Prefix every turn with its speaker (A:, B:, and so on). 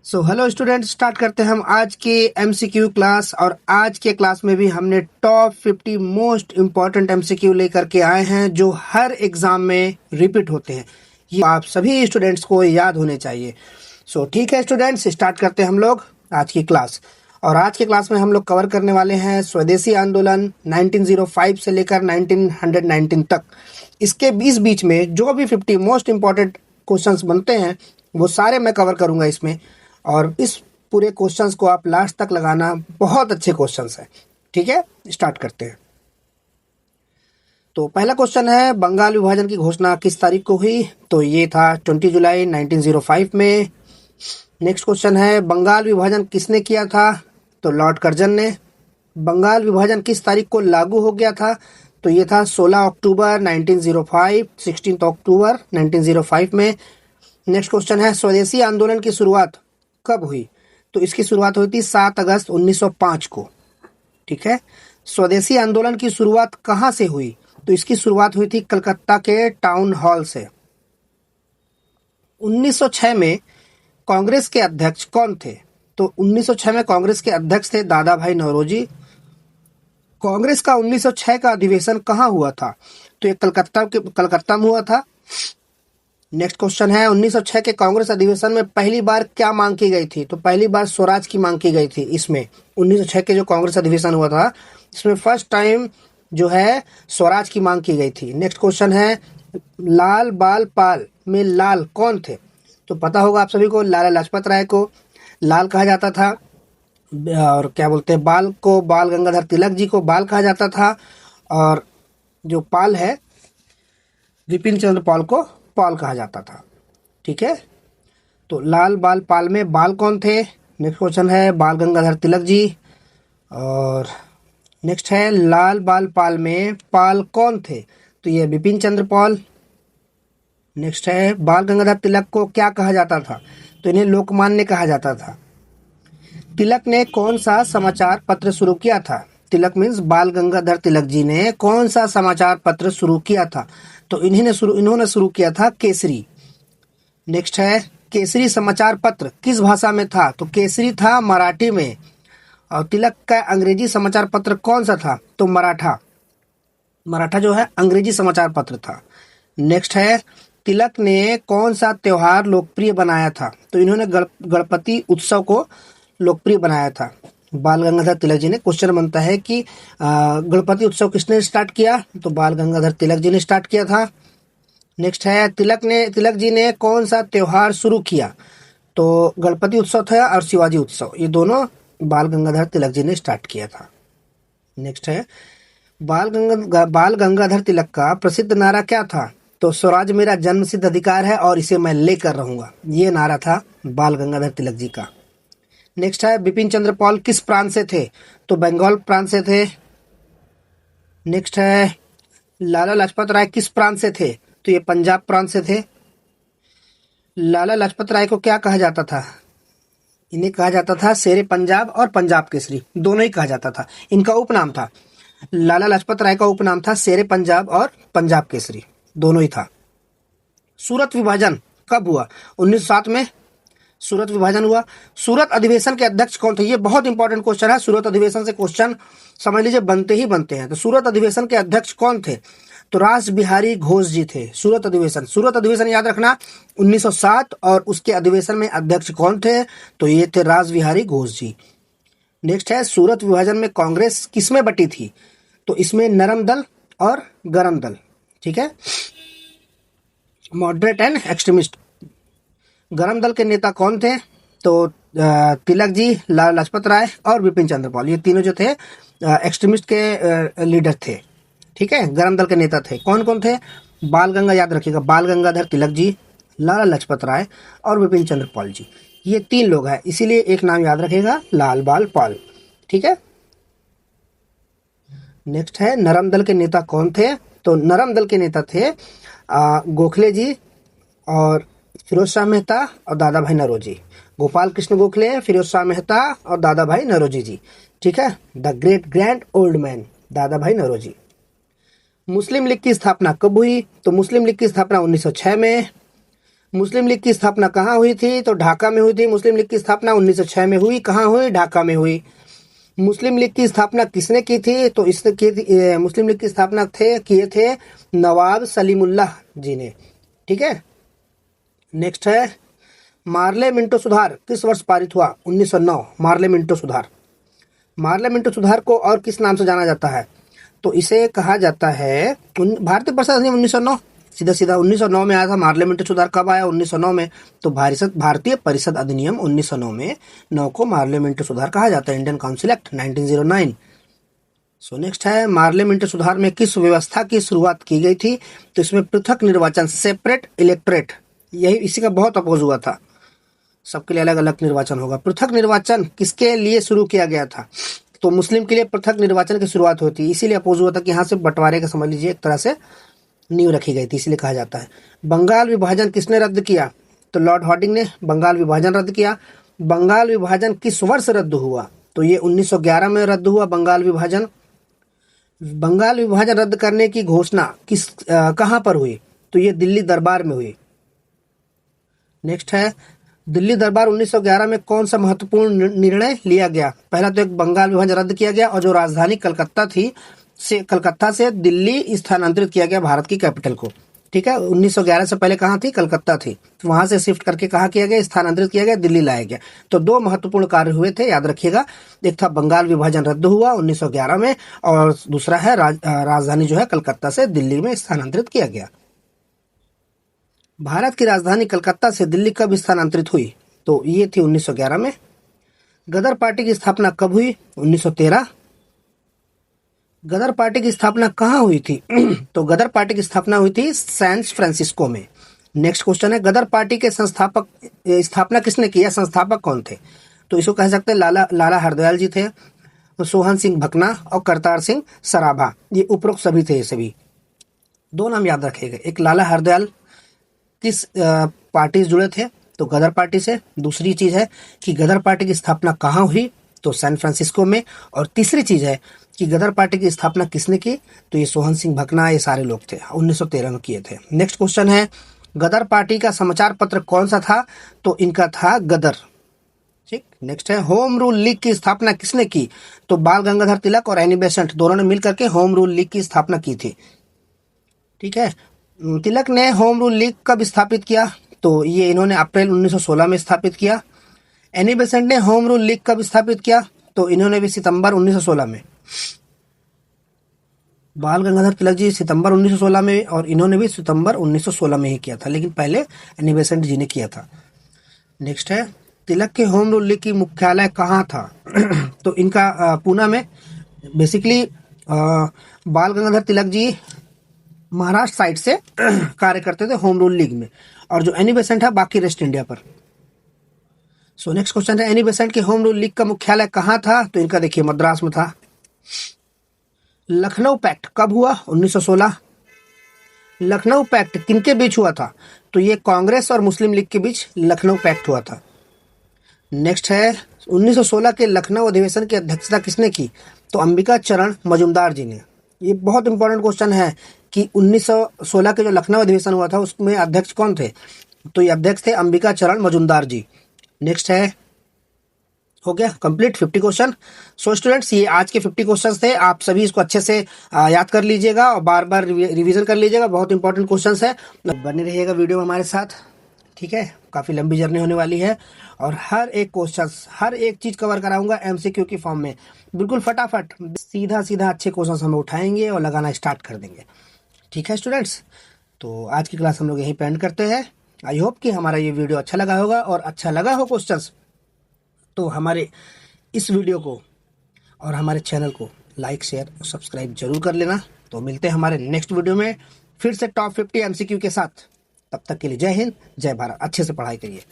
A: Hello students, start करते हैं हम आज की एमसीक्यू क्लास। और आज के क्लास में भी हमने टॉप 50 मोस्ट इम्पॉर्टेंट एमसीक्यू लेकर के आए हैं जो हर एग्जाम में रिपीट होते हैं। ये आप सभी स्टूडेंट्स को याद होने चाहिए। ठीक है स्टूडेंट्स, स्टार्ट करते हैं हम लोग आज की क्लास। और आज के क्लास में हम लोग कवर करने वाले हैं स्वदेशी आंदोलन 1905 से लेकर 1919 तक। इसके बीच में जो भी 50 मोस्ट इम्पॉर्टेंट क्वेश्चंस बनते हैं वो सारे मैं कवर करूंगा इसमें। और इस पूरे क्वेश्चंस को आप लास्ट तक लगाना, बहुत अच्छे क्वेश्चंस हैं। ठीक है, स्टार्ट करते हैं। तो पहला क्वेश्चन है, बंगाल विभाजन की घोषणा किस तारीख को हुई? तो ये था 20 जुलाई 1905 में। नेक्स्ट क्वेश्चन है, बंगाल विभाजन किसने किया था? तो लॉर्ड कर्जन ने। बंगाल विभाजन किस तारीख को लागू हो गया था? तो ये था 16 अक्टूबर 1905, 16 अक्टूबर 1905 में। नेक्स्ट क्वेश्चन है, स्वदेशी आंदोलन की शुरुआत कब हुई? तो इसकी शुरुआत हुई थी 7 अगस्त 1905 को। ठीक है, स्वदेशी आंदोलन की शुरुआत कहाँ से हुई? तो इसकी शुरुआत हुई थी कलकत्ता के टाउन हॉल से। 1906 में कांग्रेस के अध्यक्ष कौन थे? तो 1906 में कांग्रेस के अध्यक्ष थे दादा भाई नौरोजी। कांग्रेस का 1906 का अधिवेशन कहाँ हुआ था? तो ये कलकत्ता में हुआ था। नेक्स्ट क्वेश्चन है, 1906 के कांग्रेस अधिवेशन में पहली बार क्या मांग की गई थी? तो पहली बार स्वराज की मांग की गई थी। इसमें 1906 के जो कांग्रेस अधिवेशन हुआ था इसमें फर्स्ट टाइम जो है स्वराज की मांग की गई थी। नेक्स्ट क्वेश्चन है, लाल बाल पाल में लाल कौन थे? तो पता होगा आप सभी को, लाला लाजपत राय को लाल कहा जाता था। और क्या बोलते हैं, बाल को बाल गंगाधर तिलक जी को बाल कहा जाता था। और जो पाल है, विपिन चंद्र पाल को पाल कहा जाता था। ठीक है, तो लाल बाल पाल में बाल कौन थे? नेक्स्ट क्वेश्चन है, बाल गंगाधर तिलक जी। और नेक्स्ट है, लाल बाल पाल में पाल कौन थे? तो ये विपिन चंद्र पाल। नेक्स्ट है, बाल गंगाधर तिलक को क्या कहा जाता था? तो इन्हें लोकमान्य कहा जाता था। तिलक ने कौन सा समाचार पत्र शुरू किया था? तिलक मीन्स बाल गंगाधर तिलक जी ने कौन सा समाचार पत्र शुरू किया था? तो इन्होंने शुरू किया था केसरी। नेक्स्ट है, केसरी समाचार पत्र किस भाषा में था? तो केसरी था मराठी में। और तिलक का अंग्रेजी समाचार पत्र कौन सा था? तो मराठा जो है अंग्रेजी समाचार पत्र था। नेक्स्ट है, तिलक ने कौन सा त्योहार लोकप्रिय बनाया था? तो इन्होंने गणपति उत्सव को लोकप्रिय बनाया था। बाल गंगाधर तिलक जी ने। क्वेश्चन बनता है कि गणपति उत्सव किसने स्टार्ट किया? तो बाल गंगाधर तिलक जी ने स्टार्ट किया था। नेक्स्ट है, तिलक जी ने कौन सा त्योहार शुरू किया? तो गणपति उत्सव था और शिवाजी उत्सव, ये दोनों बाल गंगाधर तिलक जी ने स्टार्ट किया था। नेक्स्ट है, बाल गंगाधर तिलक का प्रसिद्ध नारा क्या था? तो स्वराज मेरा जन्मसिद्ध अधिकार है और इसे मैं लेकर रहूंगा, ये नारा था बाल गंगाधर तिलक जी का। नेक्स्ट है, बिपिन चंद्र पाल किस प्रांत से थे? तो बंगाल प्रांत से थे। नेक्स्ट है, लाला लाजपत राय किस प्रांत से थे? तो ये पंजाब प्रांत से थे। लाला लाजपत राय को क्या कहा जाता था? इन्हें कहा जाता था शेरे पंजाब और पंजाब केसरी, दोनों ही कहा जाता था। इनका उपनाम था, लाला लाजपत राय का उपनाम था शेरे पंजाब और पंजाब केसरी, दोनों ही था। सूरत विभाजन कब हुआ? 1907 में सूरत विभाजन हुआ। सूरत अधिवेशन के अध्यक्ष कौन थे? ये बहुत इंपॉर्टेंट क्वेश्चन है। सूरत अधिवेशन से क्वेश्चन समझ लीजिए बनते ही बनते हैं। तो सूरत अधिवेशन के अध्यक्ष कौन थे? तो रास बिहारी घोष जी थे। सूरत अधिवेशन याद रखना 1907। और उसके अधिवेशन में अध्यक्ष कौन थे? तो ये थे रास बिहारी घोष जी। नेक्स्ट है, सूरत विभाजन में कांग्रेस किसमें बटी थी? तो इसमें नरम दल और गरम दल। ठीक है, मॉडरेट एंड एक्सट्रीमिस्ट। गरम दल के नेता कौन थे? तो तिलक जी, लाला लाजपत राय और विपिन चंद्र पाल, ये तीनों जो थे एक्सट्रीमिस्ट के लीडर थे। ठीक है, गरम दल के नेता थे। कौन कौन थे? याद रखिएगा, बाल गंगाधर तिलक जी, लाला लाजपत राय और विपिन चंद्र पाल जी, ये 3 लोग हैं। इसीलिए एक नाम याद रखिएगा, लाल बाल पाल। ठीक है, नेक्स्ट है, नरम दल के नेता कौन थे? तो नरम दल के नेता थे गोखले जी और फिरोज शाह मेहता और दादा भाई नौरोजी। गोपाल कृष्ण गोखले, फिरोज शाह मेहता और दादा भाई नौरोजी जी। ठीक है, the great grand old man दादा भाई नौरोजी। मुस्लिम लीग की स्थापना कब हुई? तो मुस्लिम लीग की स्थापना 1906 में। मुस्लिम लीग की स्थापना कहाँ हुई थी? तो ढाका में हुई थी। मुस्लिम लीग की स्थापना 1906 में हुई। कहाँ हुई? ढाका में हुई। मुस्लिम लीग की स्थापना किसने की थी? तो इसने की थी, मुस्लिम लीग की स्थापना किए थे नवाब सलीमुल्लाह जी ने। ठीक है। नेक्स्ट है मार्ले मिंटो सुधार किस वर्ष पारित हुआ? 1909। मार्ले मिंटो सुधार। मार्ले मिंटो सुधार को और किस नाम से जाना जाता है? तो इसे कहा जाता है भारतीय परिषद अधिनियम 1909। सीधा सीधा 1909 में आया था। मार्ले मिंटो सुधार कब आया? 1909 में। तो भारतीय परिषद अधिनियम 1909 में 9 को मार्ले मिंटो सुधार कहा जाता है। Indian council act 1909। So next है मार्ले मिंटो सुधार में किस व्यवस्था की शुरुआत की गई थी? तो इसमें पृथक निर्वाचन, सेपरेट इलेक्टोरेट, यही इसी का बहुत अपोज हुआ था। सबके लिए अलग अलग निर्वाचन होगा। पृथक निर्वाचन किसके लिए शुरू किया गया था? तो मुस्लिम के लिए पृथक निर्वाचन की शुरुआत होती है, इसीलिए अपोज हुआ था कि यहाँ से बंटवारे का समझ लीजिए एक तरह से नींव रखी गई थी, इसलिए कहा जाता है। बंगाल विभाजन किसने रद्द किया? तो लॉर्ड हार्डिंग ने बंगाल विभाजन रद्द किया। बंगाल विभाजन किस वर्ष रद्द हुआ? तो ये 1911 में रद्द हुआ बंगाल विभाजन। बंगाल विभाजन रद्द करने की घोषणा कहाँ पर हुई? तो ये दिल्ली दरबार में हुई। नेक्स्ट है दिल्ली दरबार 1911 में कौन सा महत्वपूर्ण निर्णय लिया गया? पहला तो एक बंगाल विभाजन रद्द किया गया और जो राजधानी कलकत्ता से दिल्ली स्थानांतरित किया गया, भारत की कैपिटल को। ठीक है। 1911 से पहले कहाँ थी? कलकत्ता थी। तो वहां से शिफ्ट करके कहाँ किया गया? स्थानांतरित किया गया, दिल्ली लाया गया। तो दो महत्वपूर्ण कार्य हुए थे, याद रखिएगा। एक था बंगाल विभाजन रद्द हुआ 1911 में, और दूसरा है राजधानी जो है कलकत्ता से दिल्ली में स्थानांतरित किया गया। भारत की राजधानी कलकत्ता से दिल्ली कब स्थानांतरित हुई? तो ये थी 1911 में। गदर पार्टी की स्थापना कब हुई? 1913। गदर पार्टी की स्थापना कहाँ हुई थी? तो गदर पार्टी की स्थापना हुई थी सैन फ्रांसिस्को में। नेक्स्ट क्वेश्चन है गदर पार्टी के स्थापना किसने किया? संस्थापक कौन थे? तो इसको कह सकते हैं लाला हरदयाल जी थे, सोहन सिंह भकना और करतार सिंह सराभा। ये उपरोक्त सभी थे। ये सभी दो नाम याद रखेगा। एक लाला हरदयाल किस पार्टी से जुड़े थे? तो गदर पार्टी से। दूसरी चीज है कि गदर पार्टी की स्थापना कहाँ हुई? तो सैन फ्रांसिस्को में। और तीसरी चीज है कि गदर पार्टी की स्थापना किसने की? तो ये सोहन सिंह भकना, ये सारे लोग थे, 1913 में किए थे। नेक्स्ट क्वेश्चन है गदर पार्टी का समाचार पत्र कौन सा था? तो इनका था गदर। ठीक। नेक्स्ट है होम रूल लीग की स्थापना किसने की? तो बाल गंगाधर तिलक और एनी बेसेंट दोनों ने मिलकर के होम रूल लीग की स्थापना की थी। ठीक है। तिलक ने होम रूल लीग कब स्थापित किया? तो ये इन्होंने अप्रैल 1916 में स्थापित किया। एनी बेसेंट ने होम रूल लीग कब स्थापित किया? तो इन्होंने भी सितंबर 1916 में। बाल गंगाधर तिलक जी सितंबर 1916 में और इन्होंने भी सितंबर 1916 में ही किया था, लेकिन पहले एनी बेसेंट जी ने किया था। नेक्स्ट है तिलक के होम रूल लीग की मुख्यालय कहाँ था? तो इनका पूना में। बेसिकली बाल गंगाधर तिलक जी महाराष्ट्र साइड से कार्य करते थे होम रूल लीग में, और जो एनी बेसेंट है बाकी वेस्ट इंडिया पर। सो नेक्स्ट क्वेश्चन है एनी बेसेंट के होम रूल लीग का मुख्यालय कहाँ था? तो इनका देखिए मद्रास में था। लखनऊ पैक्ट कब हुआ? 1916। लखनऊ पैक्ट किनके बीच हुआ था? तो ये कांग्रेस और मुस्लिम लीग के बीच लखनऊ पैक्ट हुआ था। नेक्स्ट है 1916 के लखनऊ अधिवेशन की अध्यक्षता किसने की? तो अंबिका चरण मजूमदार जी ने। ये बहुत इंपॉर्टेंट क्वेश्चन है कि 1916 के जो लखनऊ अधिवेशन हुआ था उसमें अध्यक्ष कौन थे? तो ये अध्यक्ष थे अंबिका चरण मजूमदार जी। नेक्स्ट है हो गया कंप्लीट 50 क्वेश्चन। सो स्टूडेंट्स ये आज के 50 क्वेश्चंस थे। आप सभी इसको अच्छे से याद कर लीजिएगा और बार बार रिवीजन कर लीजिएगा। बहुत इंपॉर्टेंट क्वेश्चंस है। बने रहिएगा वीडियो में हमारे साथ। ठीक है। काफ़ी लंबी जर्नी होने वाली है और हर एक क्वेश्चन, हर एक चीज़ कवर कराऊंगा एमसीक्यू की फॉर्म में। बिल्कुल फटाफट सीधा सीधा अच्छे क्वेश्चन हम उठाएंगे और लगाना स्टार्ट कर देंगे। ठीक है स्टूडेंट्स, तो आज की क्लास हम लोग यहीं पे एंड करते हैं। आई होप कि हमारा ये वीडियो अच्छा लगा होगा, और अच्छा लगा हो क्वेश्चंस तो हमारे इस वीडियो को और हमारे चैनल को लाइक शेयर और सब्सक्राइब जरूर कर लेना। तो मिलते हैं हमारे नेक्स्ट वीडियो में फिर से टॉप 50 एमसीक्यू के साथ। तब तक के लिए जय हिंद, जय भारत। अच्छे से पढ़ाई करिए।